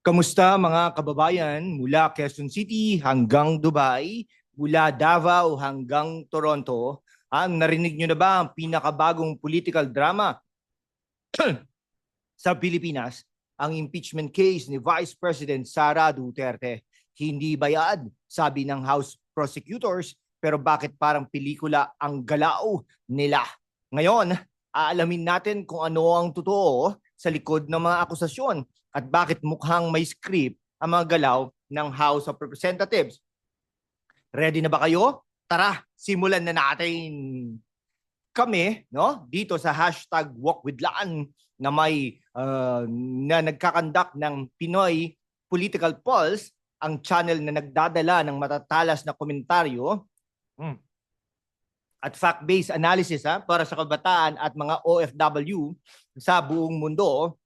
Kamusta mga kababayan mula Quezon City hanggang Dubai, mula Davao hanggang Toronto? Narinig nyo na ba ang pinakabagong political drama sa Pilipinas? Ang impeachment case ni Vice President Sara Duterte. Hindi bayad, sabi ng House prosecutors, pero bakit parang pelikula ang galaw nila? Ngayon, aalamin natin kung ano ang totoo sa likod ng mga akusasyon at bakit mukhang may script ang mga galaw ng House of Representatives. Ready na ba kayo? Tara, simulan na natin. Kami, no, dito sa hashtag Walk with Laan na may na nagkakandak ng Pinoy Political Pulse, ang channel na nagdadala ng matatalas na komentaryo at fact-based analysis para sa kabataan at mga OFW sa buong mundo,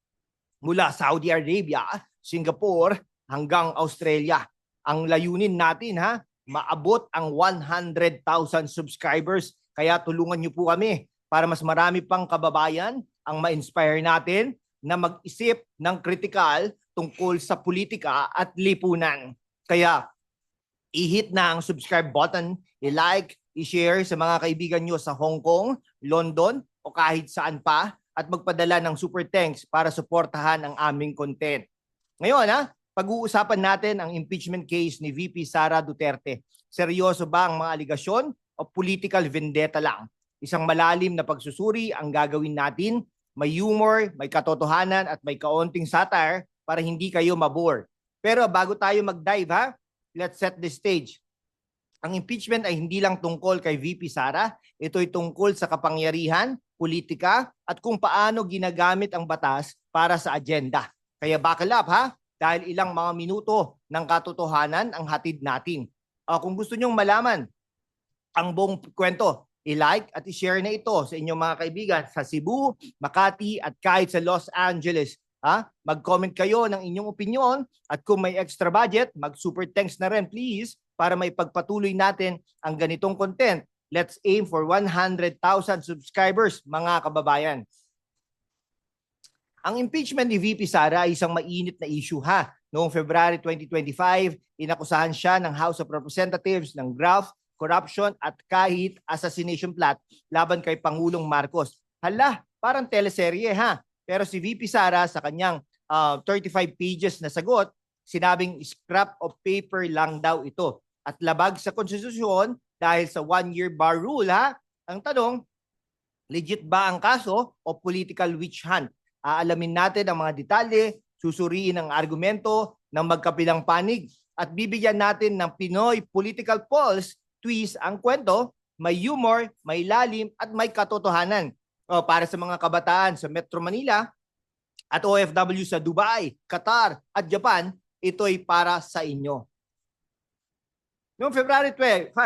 mula Saudi Arabia, Singapore hanggang Australia. Ang layunin natin maabot ang 100,000 subscribers. Kaya tulungan niyo po kami para mas marami pang kababayan ang ma-inspire natin na mag-isip ng kritikal tungkol sa politika at lipunan. Kaya i-hit na ang subscribe button, i-like, i-share sa mga kaibigan nyo sa Hong Kong, London o kahit saan pa, at magpadala ng super thanks para suportahan ang aming content. Ngayon pag-uusapan natin ang impeachment case ni VP Sara Duterte. Seryoso ba ang mga aligasyon o political vendetta lang? Isang malalim na pagsusuri ang gagawin natin. May humor, may katotohanan at may kaunting satire para hindi kayo mabore. Pero bago tayo mag-dive let's set the stage. Ang impeachment ay hindi lang tungkol kay VP Sara, ito'y tungkol sa kapangyarihan, politika at kung paano ginagamit ang batas para sa agenda. Kaya buckle up dahil ilang mga minuto ng katotohanan ang hatid natin. Kung gusto nyong malaman ang buong kwento, i-like at i-share na ito sa inyong mga kaibigan sa Cebu, Makati at kahit sa Los Angeles. Mag-comment kayo ng inyong opinion at kung may extra budget, mag-super thanks na rin please para may pagpatuloy natin ang ganitong content. Let's aim for 100,000 subscribers mga kababayan. Ang impeachment ni VP Sara ay isang mainit na issue Noong February 2025, inakusahan siya ng House of Representatives ng graft, corruption at kahit assassination plot laban kay Pangulong Marcos. Hala, parang teleserye Pero si VP Sara sa kanyang 35 pages na sagot, sinabing scrap of paper lang daw ito at labag sa konstitusyon dahil sa one-year bar rule Ang tanong, legit ba ang kaso o political witch hunt? Aalamin natin ang mga detalye, susuriin ang argumento ng magkabilang panig at bibigyan natin ng Pinoy Political Pulse twist ang kwento, may humor, may lalim at may katotohanan. Para sa mga kabataan sa Metro Manila at OFW sa Dubai, Qatar at Japan, ito'y para sa inyo. Noong February 12,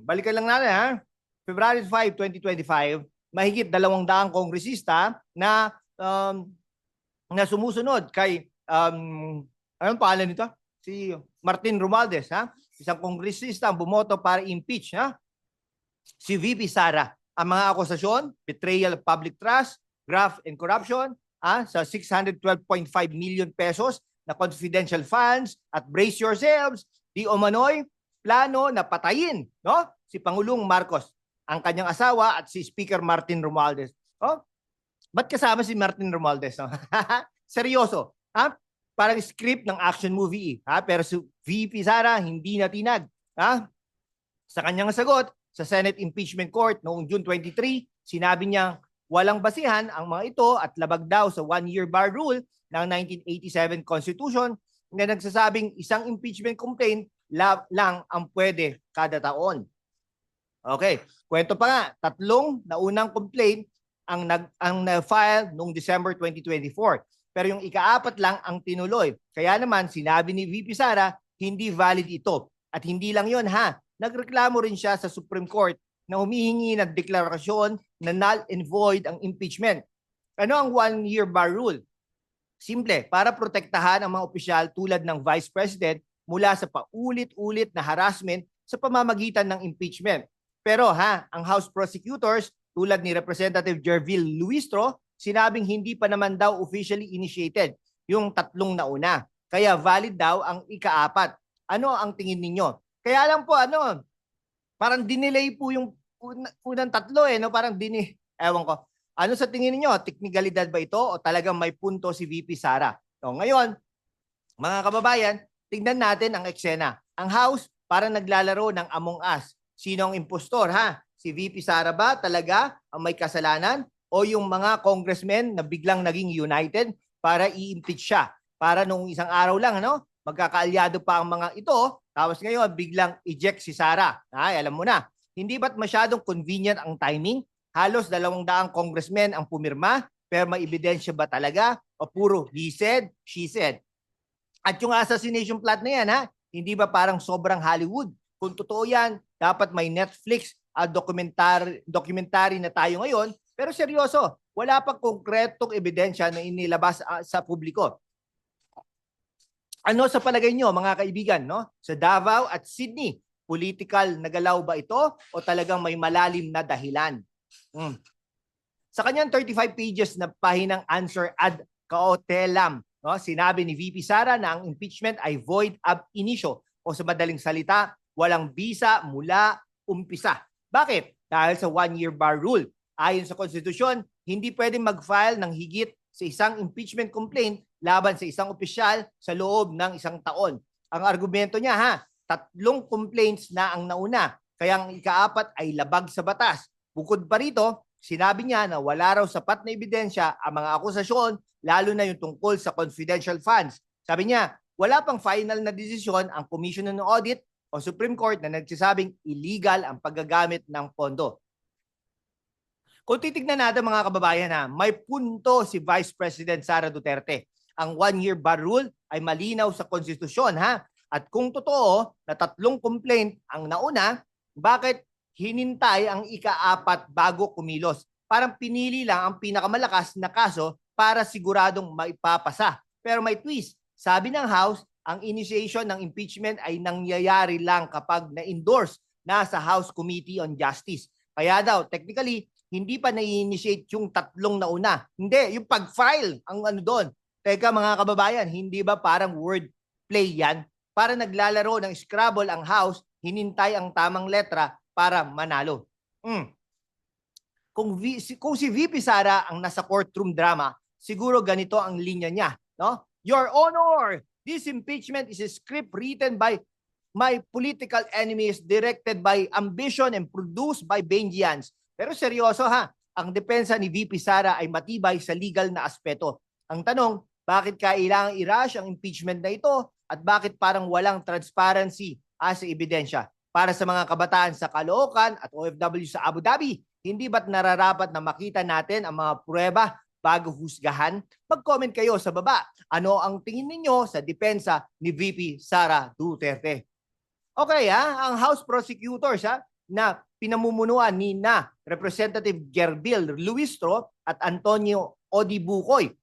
balikan lang natin February 5, 2025, mahigit 200 kongresista na sumusunod kay anong pangalan nito? Si Martin Romualdez, isang kongresista ang bumoto para impeach si VP Sara. Ang mga akusasyon, betrayal of public trust, graft and corruption sa 612.5 million pesos na confidential funds at brace yourselves, di umano'y plano na patayin si Pangulong Marcos, ang kanyang asawa at si Speaker Martin Romualdez. Ba't kasama si Martin Romualdez? Seryoso. Parang script ng action movie. Pero si VP Sara hindi natinag. Sa kanyang sagot sa Senate Impeachment Court noong June 23, sinabi niya walang basihan ang mga ito at labag daw sa one-year bar rule ng 1987 Constitution na nagsasabing isang impeachment complaint lang ang pwede kada taon. Okay, kwento pa nga, 3 naunang complaint ang na-file noong December 2024. Pero yung ika-4 lang ang tinuloy. Kaya naman sinabi ni VP Sara, hindi valid ito. At hindi lang yon nagreklamo rin siya sa Supreme Court na humihingi ng deklarasyon na null and void ang impeachment. Ano ang one-year bar rule? Simple, para protektahan ang mga opisyal tulad ng Vice President mula sa paulit-ulit na harassment sa pamamagitan ng impeachment. Pero ang House prosecutors tulad ni Representative Jervil Luistro, sinabing hindi pa naman daw officially initiated yung tatlong nauna. Kaya valid daw ang ika-4. Ano ang tingin ninyo? Kaya lang po, parang dinelay po yung unang tatlo no? Parang ewan ko. Ano sa tingin niyo? Teknikalidad ba ito o talagang may punto si VP Sara? So, ngayon, mga kababayan, tingnan natin ang eksena. Ang House parang naglalaro ng Among Us. Sino ang impostor ha? Si VP Sara ba talaga ang may kasalanan o yung mga congressmen na biglang naging united para i-impeach siya? Para nung isang araw lang magkakaalyado pa ang mga ito, tapos ngayon biglang eject si Sara. Ay, alam mo na. Hindi ba't masyadong convenient ang timing? Halos 200 congressmen ang pumirma, pero may ebidensya ba talaga? O puro he said, she said? At yung assassination plot na yan, hindi ba parang sobrang Hollywood? Kung totoo yan, dapat may Netflix documentary na tayo ngayon. Pero seryoso, wala pang konkretong ebidensya na inilabas sa publiko. Ano sa palagay nyo, mga kaibigan, sa Davao at Sydney, political na galaw ba ito o talagang may malalim na dahilan? Sa kanyang 35 pages na pahinang answer ad cautelam, sinabi ni VP Sara na ang impeachment ay void ab initio o sa madaling salita, walang bisa mula umpisa. Bakit? Dahil sa one-year bar rule. Ayon sa konstitusyon, hindi pwedeng mag-file ng higit sa isang impeachment complaint laban sa isang opisyal sa loob ng isang taon. Ang argumento niya 3 complaints na ang nauna, kaya ang ika-4 ay labag sa batas. Bukod pa rito, sinabi niya na wala raw sapat na ebidensya ang mga akusasyon, lalo na yung tungkol sa confidential funds. Sabi niya, wala pang final na desisyon ang Commission on Audit o Supreme Court na nagsasabing illegal ang paggagamit ng pondo. Kung titignan natin mga kababayan may punto si Vice President Sara Duterte. Ang one-year bar rule ay malinaw sa konstitusyon At kung totoo na 3 complaint ang nauna, bakit hinintay ang ika-4 bago kumilos? Parang pinili lang ang pinakamalakas na kaso para siguradong maipapasa. Pero may twist. Sabi ng House, ang initiation ng impeachment ay nangyayari lang kapag na-endorse na sa House Committee on Justice. Kaya daw, technically, hindi pa na-initiate yung 3 nauna. Hindi, yung pag-file ang doon. Teka mga kababayan, hindi ba parang word play yan? Para naglalaro ng Scrabble ang House, hinintay ang tamang letra para manalo. Kung si VP Sara ang nasa courtroom drama, siguro ganito ang linya niya. Your Honor, this impeachment is a script written by my political enemies, directed by ambition and produced by Benjians. Pero seryoso ang depensa ni VP Sara ay matibay sa legal na aspeto. Ang tanong, bakit kailangang i-rush ang impeachment na ito at bakit parang walang transparency sa ebidensya? Para sa mga kabataan sa Caloocan at OFW sa Abu Dhabi, hindi ba't nararapat na makita natin ang mga pruweba bago husgahan? Mag-comment kayo sa baba. Ano ang tingin ninyo sa depensa ni VP Sara Duterte? Okay ang House prosecutors na pinamumunuan ni Representative Jervil Luistro at Antonio Odibucoy,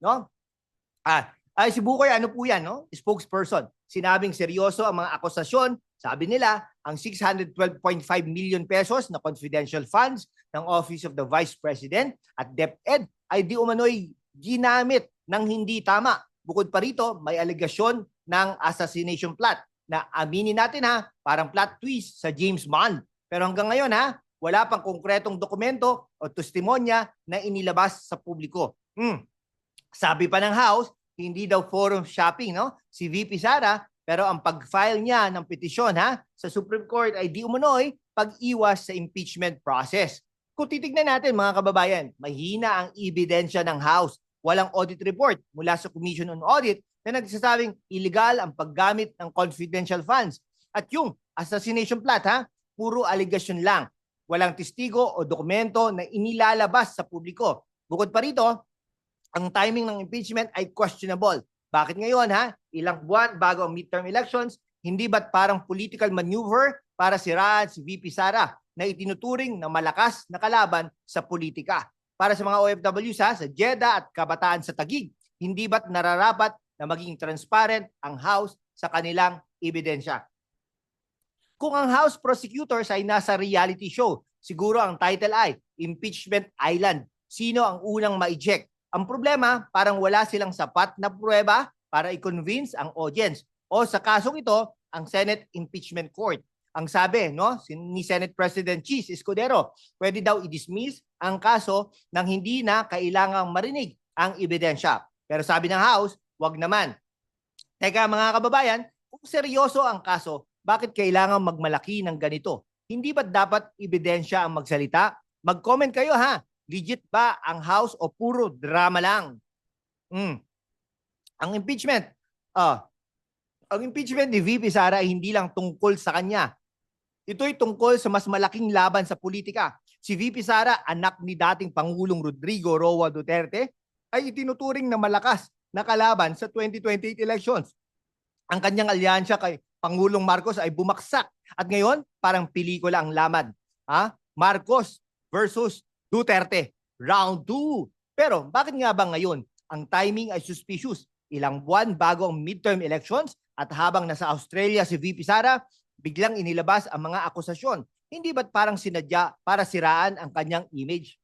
si Bukoy, po yan, spokesperson. Sinabing seryoso ang mga akusasyon. Sabi nila, ang 612.5 million pesos na confidential funds ng Office of the Vice President at DepEd ay di umano'y ginamit ng hindi tama. Bukod pa rito, may alegasyon ng assassination plot na aminin natin parang plot twist sa James Bond. Pero hanggang ngayon wala pang konkretong dokumento o testimonya na inilabas sa publiko. Sabi pa ng House, hindi daw forum shopping si VP Sara, pero ang pag-file niya ng petisyon sa Supreme Court ay di umano'y pag-iwas sa impeachment process. Kung titignan natin mga kababayan, mahina ang ebidensya ng House. Walang audit report mula sa Commission on Audit na nagsasabing illegal ang paggamit ng confidential funds. At yung assassination plot puro allegation lang. Walang testigo o dokumento na inilalabas sa publiko. Bukod pa rito, ang timing ng impeachment ay questionable. Bakit ngayon ilang buwan bago ang midterm elections, hindi ba't parang political maneuver para siraan si VP Sara na itinuturing na malakas na kalaban sa politika? Para sa mga OFWs sa Jeddah at kabataan sa Taguig, hindi ba't nararapat na maging transparent ang House sa kanilang ebidensya? Kung ang House prosecutors ay nasa reality show, siguro ang title ay impeachment island. Sino ang unang ma-eject? Ang problema, parang wala silang sapat na pruweba para i-convince ang audience. O sa kasong ito, ang Senate Impeachment Court. Ang sabi ni Senate President Cheese Escudero, pwede daw i-dismiss ang kaso nang hindi na kailangang marinig ang ebidensya. Pero sabi ng House, wag naman. Teka mga kababayan, kung seryoso ang kaso, bakit kailangan magmalaki ng ganito? Hindi ba dapat ebidensya ang magsalita? Mag-comment kayo ha. Legit ba ang House o puro drama lang? Ang impeachment ni VP Sara ay hindi lang tungkol sa kanya. Ito'y tungkol sa mas malaking laban sa politika. Si VP Sara, anak ni dating Pangulong Rodrigo Roa Duterte, ay itinuturing na malakas na kalaban sa 2028 elections. Ang kanyang alyansya kay Pangulong Marcos ay bumaksak at ngayon parang pelikula ang laman. Marcos versus Duterte, round 2. Pero bakit nga ba ngayon? Ang timing ay suspicious. Ilang buwan bago ang midterm elections at habang nasa Australia si VP Sara, biglang inilabas ang mga akusasyon. Hindi ba't parang sinadya para siraan ang kanyang image?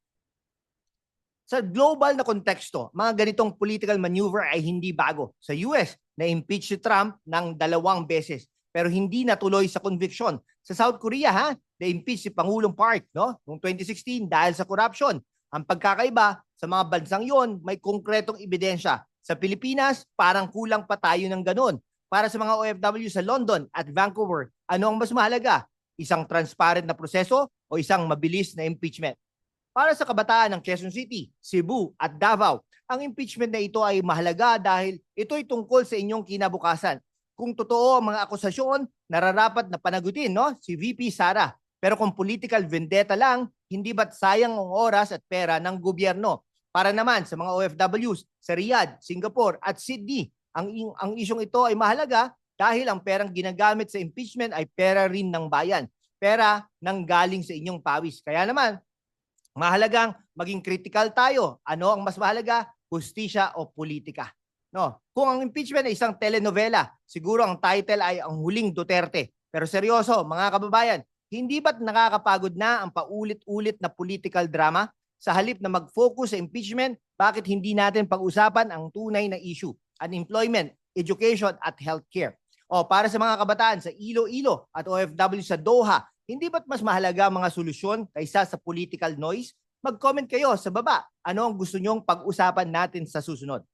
Sa global na konteksto, mga ganitong political maneuver ay hindi bago. Sa US, na-impeach si Trump ng 2 beses pero hindi natuloy sa conviction. Sa South Korea, na-impeach si Pangulong Park noong 2016 dahil sa corruption. Ang pagkakaiba, sa mga bansang yon, may konkretong ebidensya. Sa Pilipinas, parang kulang pa tayo ng ganun. Para sa mga OFW sa London at Vancouver, ano ang mas mahalaga? Isang transparent na proseso o isang mabilis na impeachment? Para sa kabataan ng Quezon City, Cebu at Davao, ang impeachment na ito ay mahalaga dahil ito'y tungkol sa inyong kinabukasan. Kung totoo ang mga akusasyon, nararapat na panagutin si VP Sara. Pero kung political vendetta lang, hindi ba't sayang ang oras at pera ng gobyerno? Para naman sa mga OFWs sa Riyadh, Singapore at Sydney, ang isyong ito ay mahalaga dahil ang perang ginagamit sa impeachment ay pera rin ng bayan. Pera nang galing sa inyong pawis. Kaya naman, mahalagang maging critical tayo. Ano ang mas mahalaga? Hustisya o politika? Kung ang impeachment ay isang telenovela, siguro ang title ay Ang Huling Duterte. Pero seryoso, mga kababayan, hindi ba't nakakapagod na ang paulit-ulit na political drama? Sa halip na mag-focus sa impeachment, bakit hindi natin pag-usapan ang tunay na issue? Unemployment, education at healthcare. Para sa mga kabataan sa Iloilo at OFW sa Doha, hindi ba't mas mahalaga ang mga solusyon kaysa sa political noise? Mag-comment kayo sa baba. Ano ang gusto nyong pag-usapan natin sa susunod?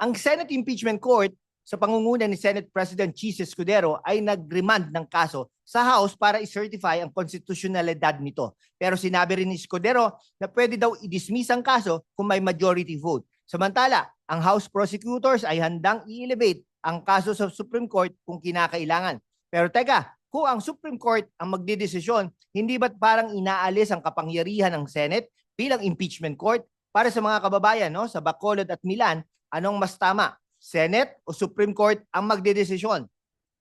Ang Senate Impeachment Court sa pangunguna ni Senate President Cheese Escudero ay nag-remand ng kaso sa House para i-certify ang konstitusyonalidad nito. Pero sinabi rin ni Escudero na pwede daw i-dismiss ang kaso kung may majority vote. Samantala, ang House prosecutors ay handang i-elevate ang kaso sa Supreme Court kung kinakailangan. Pero teka, kung ang Supreme Court ang magdidesisyon, hindi ba't parang inaalis ang kapangyarihan ng Senate bilang impeachment court? Para sa mga kababayan sa Bacolod at Milan, anong mas tama? Senate o Supreme Court ang magdidesisyon?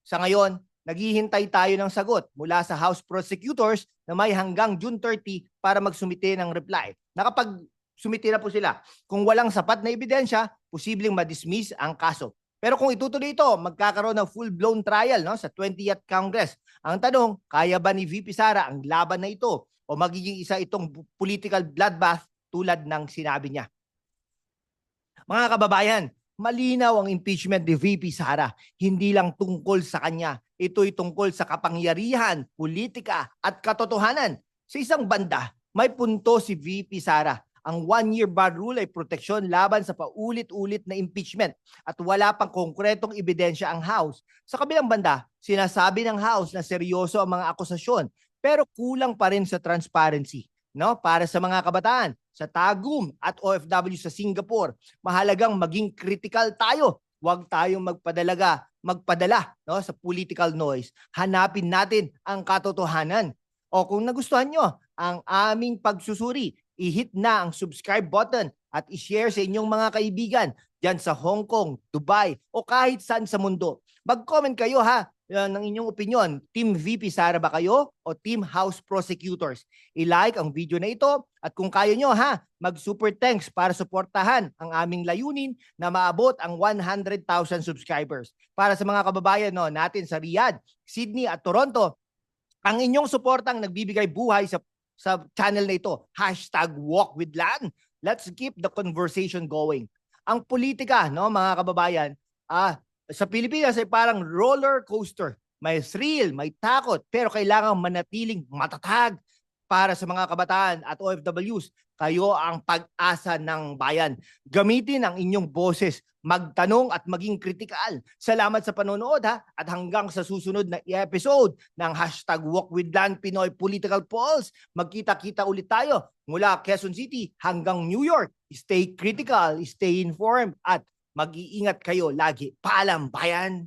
Sa ngayon, naghihintay tayo ng sagot mula sa House prosecutors na may hanggang June 30 para magsumite ng reply. Nakapag-sumite na po sila. Kung walang sapat na ebidensya, posibleng ma-dismiss ang kaso. Pero kung itutuloy ito, magkakaroon ng full-blown trial sa 20th Congress. Ang tanong, kaya ba ni VP Sara ang laban na ito o magiging isa itong political bloodbath tulad ng sinabi niya? Mga kababayan, malinaw ang impeachment ni VP Sara. Hindi lang tungkol sa kanya. Ito'y tungkol sa kapangyarihan, politika at katotohanan. Sa isang banda, may punto si VP Sara. Ang 1-year ban rule ay proteksyon laban sa paulit-ulit na impeachment at wala pang konkretong ebidensya ang House. Sa kabilang banda, sinasabi ng House na seryoso ang mga akusasyon pero kulang pa rin sa transparency. Para sa mga kabataan sa Tagum at OFW sa Singapore, mahalagang maging critical tayo. Huwag tayong magpadala sa political noise. Hanapin natin ang katotohanan. O kung nagustuhan nyo ang aming pagsusuri, i-hit na ang subscribe button at i-share sa inyong mga kaibigan dyan sa Hong Kong, Dubai o kahit saan sa mundo. Mag-comment kayo ng inyong opinion. Team VP Sara ba kayo o Team House Prosecutors? I-like ang video na ito at kung kaya nyo mag-super thanks para suportahan ang aming layunin na maabot ang 100,000 subscribers. Para sa mga kababayan natin sa Riyadh, Sydney at Toronto, ang inyong suportang nagbibigay buhay sa sa channel na ito. #WalkWithLan. Let's keep the conversation going. Ang politika, no, mga kababayan, sa Pilipinas ay parang roller coaster. May thrill, may takot, pero kailangan manatiling matatag para sa mga kabataan at OFWs. Kayo ang pag-asa ng bayan. Gamitin ang inyong boses, magtanong at maging kritikal. Salamat sa panonood at hanggang sa susunod na episode ng #WalkWithLan Pinoy Political Pulse. Magkita-kita ulit tayo mula Quezon City hanggang New York. Stay critical, stay informed at mag-iingat kayo lagi. Paalam, bayan!